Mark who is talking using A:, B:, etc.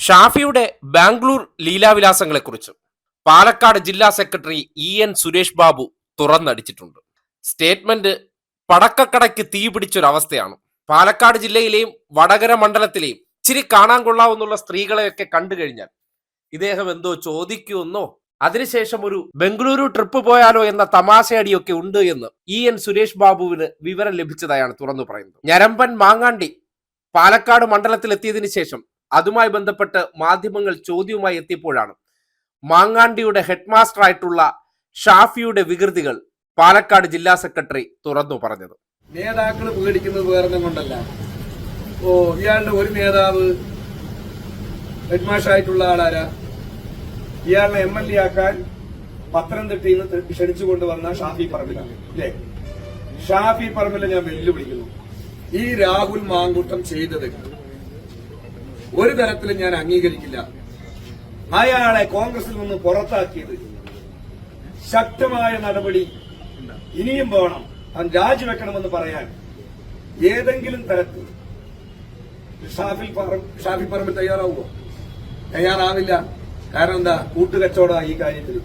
A: ഷാഫിയുടെ ബാംഗ്ലൂർ ലീലാവിലാസങ്ങളെക്കുറിച്ച് പാലക്കാട് ജില്ലാ സെക്രട്ടറി EN സുരേഷ് ബാബു തുറന്നടിച്ചിട്ടുണ്ട്. സ്റ്റേറ്റ്മെന്റ് പടക്കക്കടയ്ക്ക് തീ പിടിച്ചൊരവസ്ഥയാണ്. പാലക്കാട് ജില്ലയിലെയും വടകര മണ്ഡലത്തിലെയും ഇച്ചിരി കാണാൻ കൊള്ളാവുന്നുള്ള സ്ത്രീകളെയൊക്കെ കണ്ടു കഴിഞ്ഞാൽ ഇദ്ദേഹം എന്തോ ചോദിക്കുമെന്നോ അതിനുശേഷം ഒരു ബംഗളൂരു ട്രിപ്പ് പോയാലോ എന്ന തമാശയടിയൊക്കെ ഉണ്ട് എന്ന് EN സുരേഷ് ബാബുവിന് വിവരം ലഭിച്ചതായാണ് തുറന്നു പറയുന്നത്. ഞരമ്പൻ മാങ്ങാണ്ടി പാലക്കാട് മണ്ഡലത്തിൽ എത്തിയതിനു ശേഷം അതുമായി ബന്ധപ്പെട്ട് മാധ്യമങ്ങൾ ചോദ്യവുമായി എത്തിയപ്പോഴാണ് മാങ്ങാണ്ടിയുടെ ഹെഡ് മാസ്റ്റർ ആയിട്ടുള്ള ഷാഫിയുടെ വികൃതികൾ പാലക്കാട് ജില്ലാ സെക്രട്ടറി തുറന്നു പറഞ്ഞത്.
B: നേതാക്കൾ പേടിക്കുന്നത് വേറെ കൊണ്ടല്ല. ഇയാളുടെ ഒരു നേതാവ് ഹെഡ് മാസ്റ്റർ ആയിട്ടുള്ള ആളാരാ? ഇയാളെ MLA ആക്കാൻ പത്തനംതിട്ടയിൽ നിന്ന് ക്ഷണിച്ചുകൊണ്ടുവന്ന ഷാഫി പറമ്പിലാണ് അല്ലേ? ഷാഫി പറമ്പിലെ ഞാൻ വെല്ലുവിളിക്കുന്നു. ഈ രാഹുൽ മാങ്കൂട്ടം ചെയ്തത് ഒരു തരത്തിലും ഞാൻ അംഗീകരിക്കില്ല. അയാളെ കോൺഗ്രസിൽ നിന്ന് പുറത്താക്കിയത് ശക്തമായ നടപടി ഇനിയും വേണം. അവൻ രാജിവെക്കണമെന്ന് പറയാൻ ഏതെങ്കിലും തരത്തിൽ ഷാഫി പറമ്പിൽ തയ്യാറാവുമോ? തയ്യാറാവില്ല. കാരണം എന്താ? കൂട്ടുകച്ചവട ഈ കാര്യത്തിൽ.